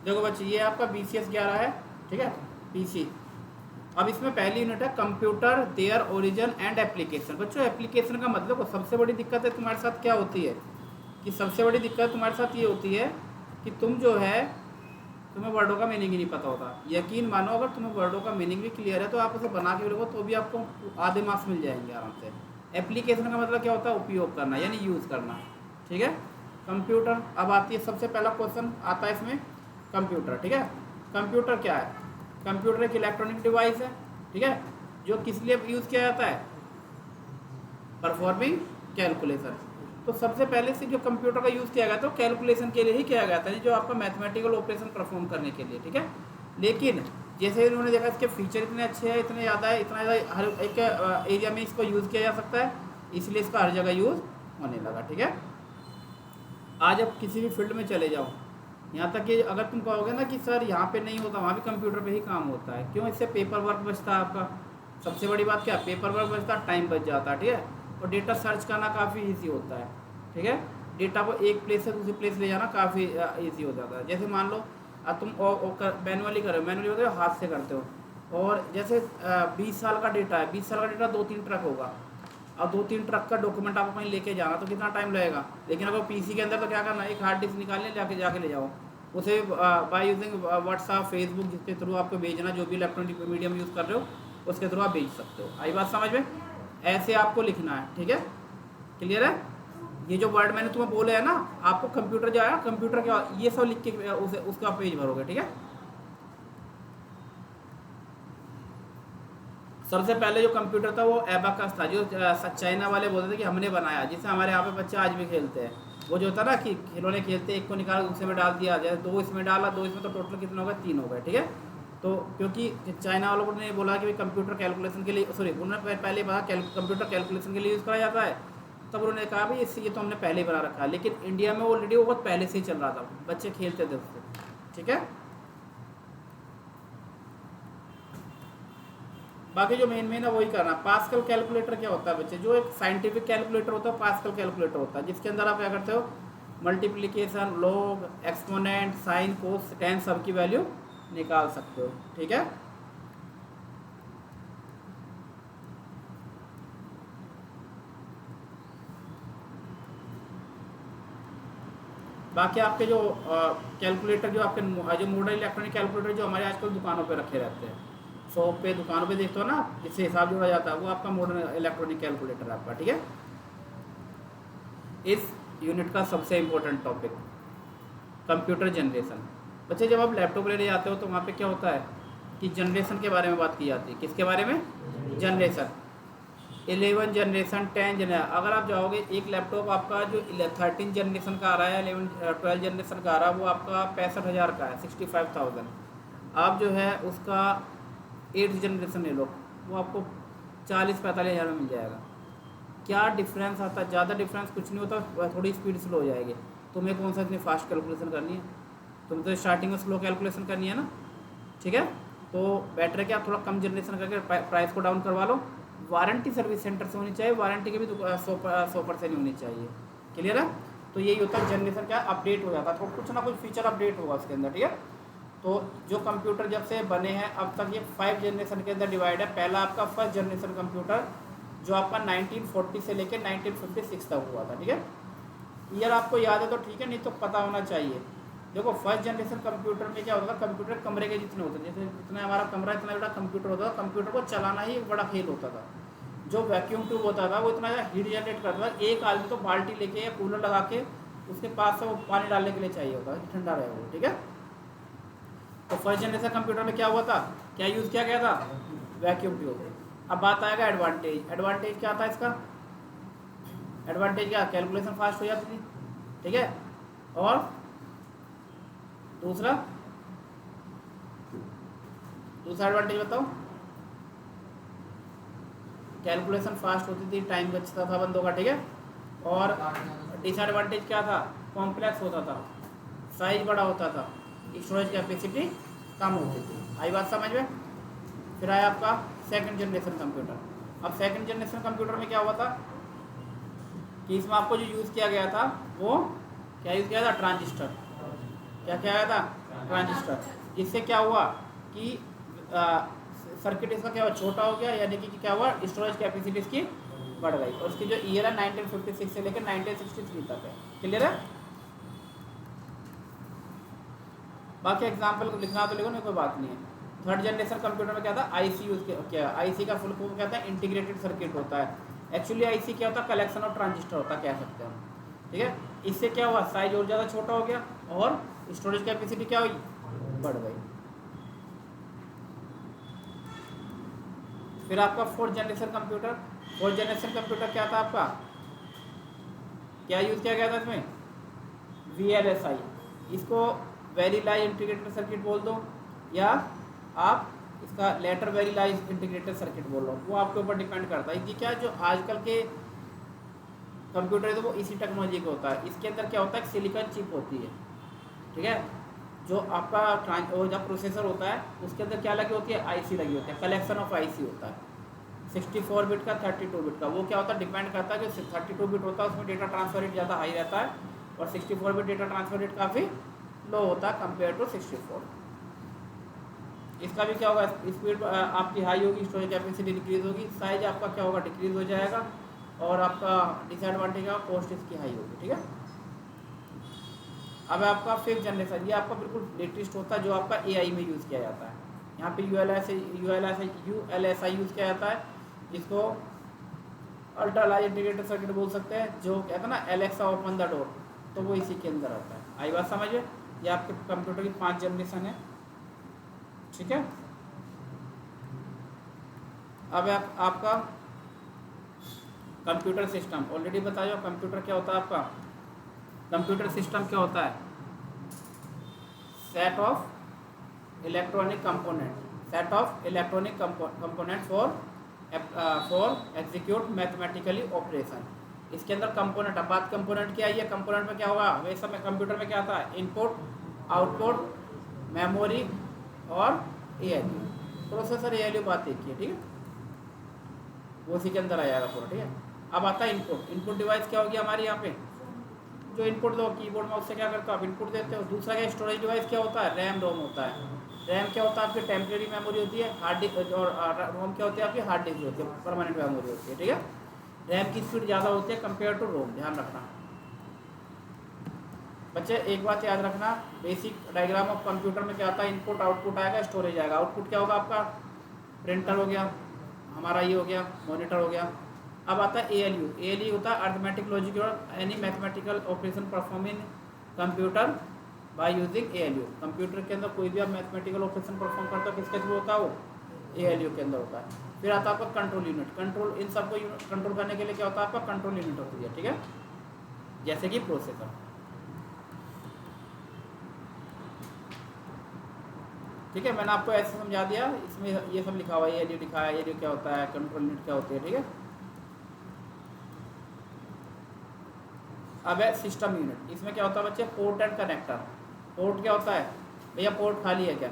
देखो बच्चे ये आपका BCS 11 है, ठीक है, PC। अब इसमें पहली यूनिट है computer their origin and application. बच्चों एप्लीकेशन का मतलब सबसे बड़ी दिक्कत है तुम्हारे साथ क्या होती है कि सबसे बड़ी दिक्कत तुम्हारे साथ ये होती है कि तुम जो है तुम्हें वर्डों का मीनिंग ही नहीं पता होता। यकीन मानो अगर तुम्हें वर्डों का मीनिंग भी क्लियर है तो आप उसे बना के भी रखो तो भी आपको आधे मार्क्स मिल जाएंगे आराम से। एप्लीकेशन का मतलब क्या होता है, उपयोग करना यानी यूज़ करना, ठीक है। कंप्यूटर, अब आती है सबसे पहला क्वेश्चन आता है इसमें कंप्यूटर, ठीक है। कंप्यूटर क्या है, कंप्यूटर एक इलेक्ट्रॉनिक डिवाइस है, ठीक है, जो किस लिए यूज़ किया जाता है, परफॉर्मिंग कैलकुलेशन। तो सबसे पहले से जो कंप्यूटर का यूज़ किया गया था कैलकुलेशन के लिए ही किया गया था, जो आपका मैथमेटिकल ऑपरेशन परफॉर्म करने के लिए, ठीक है। लेकिन जैसे इन्होंने देखा इसके फीचर इतने अच्छे हैं, इतने ज़्यादा है, इतना ज़्यादा हर एक एरिया में इसको यूज़ किया जा सकता है, इसलिए इसका हर जगह यूज़ होने लगा, ठीक है। आज आप किसी भी फील्ड में चले जाओ, यहाँ तक कि अगर तुम कहोगे ना कि सर यहाँ पे नहीं होता, वहाँ भी कंप्यूटर पे ही काम होता है। क्यों, इससे पेपर वर्क बचता है आपका। सबसे बड़ी बात क्या है, पेपर वर्क बचता है, टाइम बच जाता है, ठीक है। और डेटा सर्च करना काफ़ी ईजी होता है, ठीक है। डेटा को एक प्लेस से दूसरी प्लेस ले जाना काफ़ी ईजी हो जाता है। जैसे मान लो तुम मैनुअली कर रहे हो, मैनुअली होते हो हाथ से करते हो, और जैसे 20 साल का डेटा है, 20 साल का डेटा 2-3 ट्रक होगा, और 2-3 ट्रक का डॉक्यूमेंट आपको कहीं लेके जाना तो कितना टाइम लगेगा। लेकिन अगर PC के अंदर तो क्या करना, एक हार्ड डिस्क निकालने जाके ले जाओ, उसे बाय यूजिंग व्हाट्सएप, फेसबुक, जिसके थ्रू आपको भेजना, जो भी इलेक्ट्रॉनिक मीडियम यूज़ कर रहे हो उसके थ्रू आप भेज सकते हो। आई बात समझ में, ऐसे आपको लिखना है, ठीक है, क्लियर है। ये जो वर्ड मैंने तुम्हें बोले है ना, आपको कंप्यूटर जो है, कंप्यूटर क्या ये सब लिख के उसका पेज भरोगे, ठीक है। सबसे पहले जो कंप्यूटर था वो एबाकस था, जो चाइना वाले बोलते थे कि हमने बनाया, जिसे हमारे यहाँ पे बच्चे आज भी खेलते हैं। वो जो होता ना कि खिलौने खेलते, एक को निकाला दूसरे में डाल दिया, जैसे 2 इसमें डाला, 2 इसमें, तो टोटल कितने हो गए, 3 हो गए, ठीक है। तो क्योंकि चाइना वालों ने बोला कि भाई कंप्यूटर कैलकुलेशन के लिए, सॉरी उन्होंने पहले कहा कंप्यूटर कैलकुलेशन के लिए यूज़ करा जाता है, तब उन्होंने कहा भाई इससे ये तो हमने पहले ही बना रखा है। लेकिन इंडिया में ऑलरेडी वो बहुत पहले से ही चल रहा था, बच्चे खेलते थे उससे, ठीक है। बाकी जो मेन है वही करना। पास्कल कैलकुलेटर क्या होता है बच्चे, जो एक साइंटिफिक कैलकुलेटर होता है, पास्कल कैलकुलेटर होता है, जिसके अंदर आप क्या करते हो, मल्टीप्लिकेशन, लॉग, एक्सपोनेंट, साइन, कोस, टेन सब की वैल्यू निकाल सकते हो, ठीक है। बाकी आपके जो कैलकुलेटर, जो आपके जो मॉडर्न इलेक्ट्रॉनिक कैलकुलेटर जो हमारे आजकल दुकानों पे रखे रहते हैं, शॉप पे, दुकानों पे देखते हो ना, जिससे हिसाब जोड़ा जाता है, वो आपका मॉडर्न इलेक्ट्रॉनिक कैलकुलेटर आपका, ठीक है। इस यूनिट का सबसे इम्पोर्टेंट टॉपिक कंप्यूटर जनरेशन। बच्चे जब आप लैपटॉप लेने जाते हो तो वहाँ पे क्या होता है कि जनरेशन के बारे में बात की जाती है। किसके बारे में, जनरेशन, 11 जनरेशन, 10 जनरेशन। अगर आप जाओगे, एक लैपटॉप आपका जो 13 जनरेशन का आ रहा है, 12 जनरेशन का आ रहा है, वो आपका 65,000 का है, 65,000। आप जो है उसका 8th जनरेशन ले लो, वो आपको 40-45 हज़ार में मिल जाएगा। क्या डिफरेंस आता है, ज़्यादा डिफरेंस कुछ नहीं होता, थोड़ी स्पीड स्लो हो जाएगी। तुम्हें कौन सा इतनी फास्ट कैलकुलेशन करनी है, तुम तो स्टार्टिंग में स्लो कैलकुलेशन करनी है ना, ठीक है। तो बेटर है कि आप थोड़ा कम जनरेशन करके प्राइस को डाउन करवा लो। वारंटी सर्विस सेंटर से होनी चाहिए, वारंटी की भी 100% होनी चाहिए, क्लियर है। तो यही होता है जनरेशन, क्या अपडेट हो जाता है, तो कुछ ना कुछ फीचर अपडेट होगा उसके अंदर, ठीक है। तो जो कंप्यूटर जब से बने हैं अब तक, ये 5 जनरेशन के अंदर डिवाइड है। पहला आपका फर्स्ट जनरेशन कंप्यूटर जो आपका 1940 से लेकर 1956 तक हुआ था, ठीक है। ईयर आपको याद है तो ठीक है, नहीं तो पता होना चाहिए। देखो फर्स्ट जनरेशन कंप्यूटर में क्या होता था, कंप्यूटर कमरे के जितने होते थे, जैसे जितना हमारा कमरा इतना बड़ा कंप्यूटर होता था। कंप्यूटर को चलाना ही एक बड़ा खेल होता था। जो वैक्यूम ट्यूब होता था वो इतना ज़्यादा हीट जनरेट करता था, एक आदमी तो बाल्टी लेके या कूलर लगा के उसके पास से वो पानी डालने के लिए चाहिए होता है, ठंडा रहे वो, ठीक है। तो फर्स्ट जनरेशन कंप्यूटर में क्या हुआ था, क्या यूज़ किया गया था, वैक्यूम ट्यूब। अब बात आएगा एडवांटेज। एडवांटेज क्या था इसका, एडवांटेज क्या, कैलकुलेशन फास्ट हो जाती थी, ठीक है। और दूसरा एडवांटेज बताओ, कैलकुलेशन फास्ट होती थी, टाइम बचता था बंदों का, ठीक है। और डिसएडवांटेज क्या था, कॉम्प्लेक्स होता था, साइज बड़ा होता था, स्टोरेज कैपेसिटी कम होती थी। आई बात समझ में। फिर आया आपका सेकंड जनरेशन कंप्यूटर। अब सेकंड जनरेशन कंप्यूटर में क्या हुआ था कि इसमें आपको जो यूज़ किया गया था वो क्या यूज़ किया था, ट्रांजिस्टर। क्या क्या आया था, ट्रांजिस्टर। इससे क्या हुआ कि सर्किट इसका क्या हुआ, छोटा हो गया, यानी कि क्या हुआ, स्टोरेज कैपेसिटी इसकी बढ़ गई। और इसकी जो ईयर है 1956 से लेकर 1963 तक है। क्लियर है। बाकी एग्जाम्पल को लिखना तो लिखो, नहीं कोई बात नहीं है। थर्ड जनरेशन कंप्यूटर में क्या था, आईसी यूज किया। आईसी का फुल फॉर्म क्या था, इंटीग्रेटेड सर्किट होता है। एक्चुअली आईसी क्या होता है, कलेक्शन ऑफ ट्रांजिस्टर होता है, कह सकते हैं हम। ठीक है। इससे क्या हुआ, साइज और ज़्यादा छोटा हो गया और स्टोरेज कैपेसिटी क्या हुई, बढ़ गई। फिर आपका fourth generation computer. Fourth generation computer क्या था आपका, क्या यूज़ किया गया था इसमें, VLSI। इसको वेरी लार्ज इंटीग्रेटेड सर्किट बोल दो, या आप इसका letter very large integrated circuit बोल लो, वो आपके ऊपर डिपेंड करता है। ये क्या, जो आजकल के कंप्यूटर है तो वो इसी टेक्नोलॉजी का होता है। इसके अंदर क्या होता है, सिलिकॉन चिप होती है। ठीक है। जो आपका जब प्रोसेसर होता है उसके अंदर क्या लगी होती है, आईसी लगी होती है, कलेक्शन ऑफ आईसी होता है। 64 बिट का, 32 बिट का, वो क्या होता है, डिपेंड करता है। जो 32 बिट होता है उसमें डेटा ट्रांसफर रेट ज़्यादा हाई रहता है, और 64 बिट डेटा ट्रांसफर रेट काफ़ी लो होता है कंपेयर टू 64। इसका भी क्या होगा, स्पीड आपकी हाई होगी, स्टोरेज कैपेसिटी डिक्रीज होगी, साइज आपका क्या होगा, डिक्रीज हो जाएगा, और आपका डिसएडवांटेज का कॉस्ट इसकी हाई होगी। ठीक है। अब आपका फिफ्थ जनरेशन, ये आपका बिल्कुल लेटेस्ट होता है, जो आपका एआई में यूज़ किया जाता है। यहाँ पे यूएलएसआई यूज़ किया जाता है, जिसको अल्ट्रा लार्ज इंटीग्रेटेड सर्किट बोल सकते हैं। जो कहते हैं ना एलेक्सा ओपन द डोर, तो वो इसी के अंदर आता है। आई बात समझिए। ये आपके कंप्यूटर की 5 जनरेशन है। ठीक है। अब आपका कंप्यूटर सिस्टम ऑलरेडी बताया। कंप्यूटर क्या होता है आपका, कंप्यूटर सिस्टम क्या होता है, set of electronic component, set of electronic component for execute mathematically operation. इसके अंदर कंपोनेंट, अब बात कंपोनेंट की आई है। कंपोनेंट में क्या होगा, वैसे में कंप्यूटर में क्या आता है, इनपुट, आउटपुट, मेमोरी और ALU। प्रोसेसर ALU बात एक ही है। ठीक है। वो उसी के अंदर आ जाएगा पूरा। ठीक है। अब आता है इनपुट। इनपुट डिवाइस क्या होगी हमारी, यहाँ पे जो इनपुट दो कीबोर्ड में, उससे क्या करते हो आप, इनपुट देते हो। दूसरा क्या, स्टोरेज डिवाइस क्या होता है, रैम रोम होता है। रैम क्या होता है, आपकी टेम्परेरी मेमोरी होती है। हार्ड डिस्क, और रोम क्या होती है आपकी, हार्ड डिस्क होती है, परमानेंट मेमोरी होती है। ठीक है। रैम की स्पीड ज़्यादा होती है कंपेयर टू रोम, ध्यान रखना बच्चे। एक बात याद रखना, बेसिक डायग्राम ऑफ कंप्यूटर में क्या आता है, इनपुट आउटपुट आएगा, स्टोरेज आएगा। आउटपुट क्या होगा आपका, प्रिंटर हो गया हमारा, ये हो गया मॉनिटर हो गया। अब आता है ALU। ALU होता है अर्थमेटिक लॉजिक और any mathematical operation perform in computer by using ALU। Computer के अंदर कोई भी आप मैथमेटिकल ऑपरेशन परफॉर्म करते हो, किसके थ्रू होता है वो, ALU के अंदर होता है। फिर आता है आपका कंट्रोल यूनिट। कंट्रोल, इन सबको कंट्रोल करने के लिए क्या होता है आपका, कंट्रोल यूनिट होती है। ठीक है। जैसे कि प्रोसेसर। ठीक है। मैंने आपको ऐसे समझा दिया, इसमें ये सब लिखा हुआ है, ALU लिखा है, ALU क्या होता है, कंट्रोल यूनिट क्या होती है। ठीक है। अब है सिस्टम यूनिट। इसमें क्या होता है बच्चे, पोर्ट एंड कनेक्टर। पोर्ट क्या होता है भैया, पोर्ट खाली है क्या,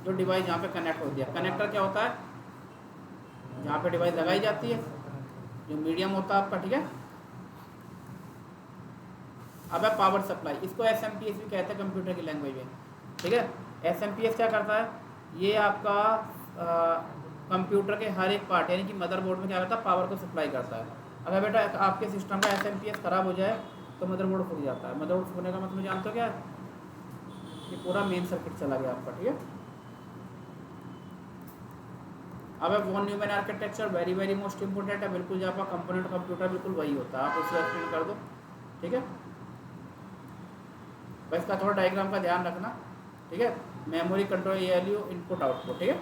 जो डिवाइस जहाँ पे कनेक्ट होती है। कनेक्टर क्या होता है, जहाँ पे डिवाइस लगाई जाती है, जो मीडियम होता है आपका। ठीक है। अब है पावर सप्लाई। इसको SMPS भी कहते हैं कंप्यूटर की लैंग्वेज में। ठीक है। SMPS क्या करता है, ये आपका कंप्यूटर के हर एक पार्ट, यानी कि मदरबोर्ड में क्या करता है, पावर को सप्लाई करता है। अगर बेटा आपके सिस्टम का SMPS खराब हो जाए तो मदरबोर्ड फूक जाता है। मदरबोर्ड फूकने का मतलब जानते हो क्या है, कि पूरा मेन सर्किट चला गया आपका। ठीक है। अब है von Neumann architecture, very very most important है। बिल्कुल जो आपका कंपोनेंट कंप्यूटर बिल्कुल वही होता है, आप उसको एक्सप्लेन कर दो। ठीक है। बस इसका थोड़ा डायग्राम का ध्यान रखना। ठीक है। Memory, control, ALU, input output. ठीक है।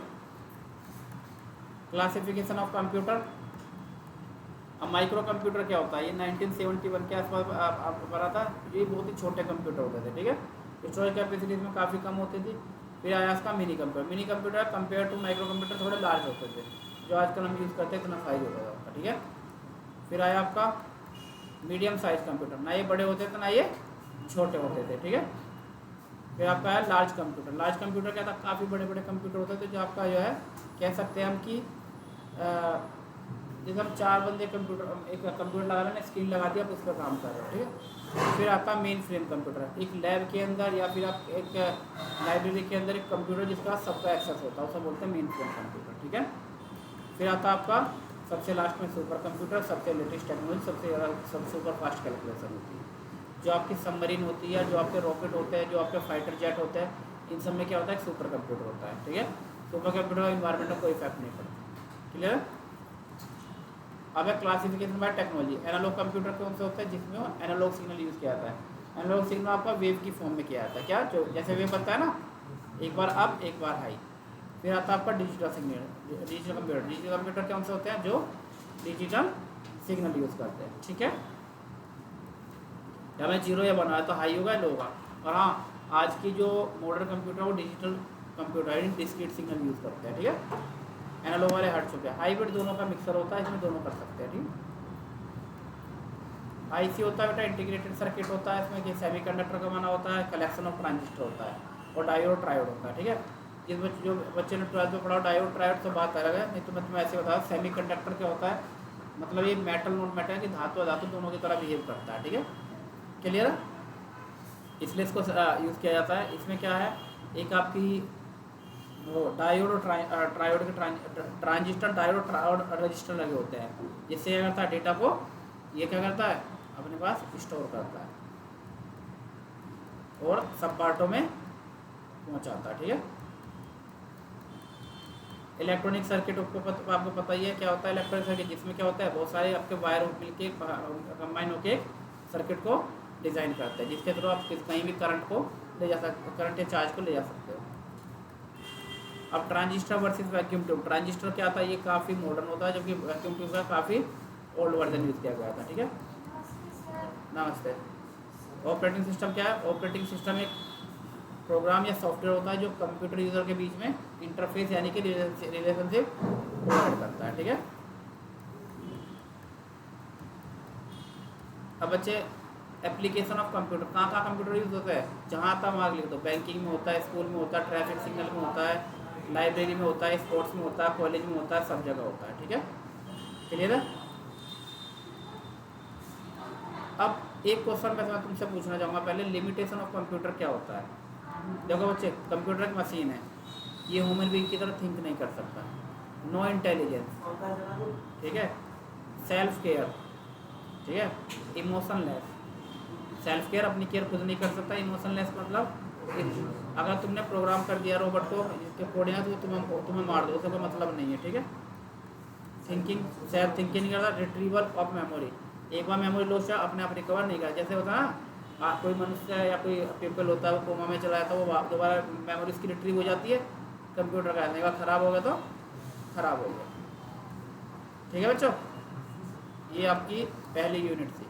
Classification of computer. अब माइक्रो कंप्यूटर क्या होता है, ये 1971 के आसपास आपको पता था। ये बहुत ही छोटे कंप्यूटर होते थे। ठीक है। स्टोरेज कैपेसिटी में काफ़ी कम होती थी। फिर आया इसका mini computer. Mini computer compare to micro computer थोड़े लार्ज होते थे, जो आजकल हम यूज़ करते हैं, इतना साइज होता था आपका। ठीक है। फिर आया आपका मीडियम साइज कंप्यूटर, ना ये बड़े होते थे ना ये छोटे होते थे। ठीक है। फिर आपका है लार्ज कंप्यूटर। लार्ज कंप्यूटर क्या था, काफ़ी बड़े बड़े कंप्यूटर होते थे, जो आपका जो है कह सकते हैं हम कि जैसे हम 4 बंदे कंप्यूटर, एक कंप्यूटर लगा रहे हैं, स्क्रीन लगा दिया, आप उस पर काम कर रहे हैं। ठीक है। फिर आता मेन फ्रेम कंप्यूटर, एक लैब के अंदर या फिर आप एक लाइब्रेरी के अंदर एक कंप्यूटर जिसका सबका एक्सेस होता है उसे बोलते हैं मेन फ्रेम कंप्यूटर, ठीक है। फिर आता आपका सबसे लास्ट में सुपर कंप्यूटर, सबसे लेटेस्ट टेक्नोलॉजी, सबसे सुपर फास्ट कैलकुलेशन होती है। जो आपकी सबमरीन होती है, जो आपके रॉकेट होते हैं, जो आपके फाइटर जेट होते हैं, इन सब में क्या होता है, एक सुपर कंप्यूटर होता है, ठीक है। सुपर कंप्यूटर का इन्वायरमेंट में कोई इफेक्ट नहीं पड़ता, क्लियर। अब है classification by technology. Analogue computer कौन से होता है, जिसमें एनालॉग सिग्नल यूज़ किया जाता है। एनालॉग सिग्नल आपका वेव की फॉर्म में किया जाता है, क्या जो जैसे वेव बनता है ना, एक बार अप एक बार हाई। फिर आता है आपका digital signal, digital computer. Digital computer कौन से होते हैं, जो डिजिटल सिग्नल यूज़ करते हैं, ठीक है। जब मैं जीरो या बना है तो हाई होगा लो होगा। और हाँ, आज की जो मॉडर्न कंप्यूटर वो डिजिटल कंप्यूटर है, डिस्क्रीट सिग्नल यूज़ करते हैं, ठीक है। एनालॉग वाले हट चुके हैं। हाइब्रिड दोनों का मिक्सर होता है, इसमें दोनों कर सकते हैं, ठीक। आईसी होता है बेटा, इंटीग्रेटेड सर्किट होता है, इसमें कि सेमीकंडक्टर का बना होता है, कलेक्शन ऑफ ट्रांजिस्टर होता है, और डायोड ट्रायोड होता है, ठीक है। जो बच्चे ने 12th में पढ़ा डायोड ट्रायोड तो बात अलग है, नहीं तो मैं तुम्हें ऐसे बताया सेमीकंडक्टर क्या होता है, मतलब ये मेटल नॉन मेटल की धातु धातु दोनों की तरह बिहेव करता है, ठीक है, क्लियर है। इसलिए इसको यूज़ किया जाता है। इसमें क्या है, एक आपकी वो डायोड और ट्रायोड के ट्रांजिस्टर, डायोड और रजिस्टर लगे होते हैं, जिससे क्या करता है, डेटा को ये क्या करता है, अपने पास स्टोर करता है और सब पार्टों में पहुंचाता है, ठीक है। इलेक्ट्रॉनिक सर्किट आपको पता ही है क्या होता है इलेक्ट्रॉनिक सर्किट, जिसमें क्या होता है, बहुत सारे आपके वायर मिलके कंबाइन होके सर्किट को डिज़ाइन करते हैं, जिसके थ्रू आप कहीं भी करंट को ले जा सकते, करंट या चार्ज को ले जा सकते हो। अब transistor versus vacuum tube. Transistor क्या आता है, ये काफ़ी मॉडर्न होता है, जबकि वैक्यूम ट्यूब का काफ़ी ओल्ड वर्जन यूज़ किया गया था, ठीक है। नमस्ते। ऑपरेटिंग सिस्टम क्या है, ऑपरेटिंग सिस्टम एक प्रोग्राम या सॉफ्टवेयर होता है जो कंप्यूटर यूज़र के बीच में इंटरफेस यानी कि रिलेशनशिप प्रोवाइड करता है, ठीक है। अब बच्चे एप्लीकेशन ऑफ कंप्यूटर, कहाँ कंप्यूटर यूज़ होता है, जहाँ आता वहाँ लिख दो। बैंकिंग में होता है, स्कूल में होता है, ट्रैफिक सिग्नल में होता है, लाइब्रेरी में होता है, स्पोर्ट्स में होता है, कॉलेज में होता है, सब जगह होता है, ठीक है, क्लियर है। अब एक क्वेश्चन मैं तुमसे पूछना चाहूँगा, पहले लिमिटेशन ऑफ कंप्यूटर क्या होता है। देखो बच्चे, कंप्यूटर एक मशीन है, ये ह्यूमन बीइंग की तरह थिंक नहीं कर सकता, नो इंटेलिजेंस, ठीक है, सेल्फ केयर, ठीक है, इमोशनलेस। सेल्फ केयर, अपनी केयर खुद नहीं कर सकता, इमोशनलेस मतलब अगर तुमने प्रोग्राम कर दिया रोबोट को इसके कोडिंग है तो तुम्हें मार दो, उसका कोई मतलब नहीं है, ठीक है। थिंकिंग, सेल्फ थिंकिंग नहीं करता। रिट्रीवल ऑफ मेमोरी, एक बार मेमोरी लॉस अपने आप रिकवर नहीं कर, जैसे होता है ना, कोई मनुष्य या कोई पीपल होता है वो कोमा में चला जाता है, वो दोबारा मेमोरी उसकी रिट्रीव हो जाती है। कंप्यूटर का एक बार ख़राब हो गया तो ख़राब हो गया, ठीक है बच्चों। ये आपकी पहली यूनिट थी।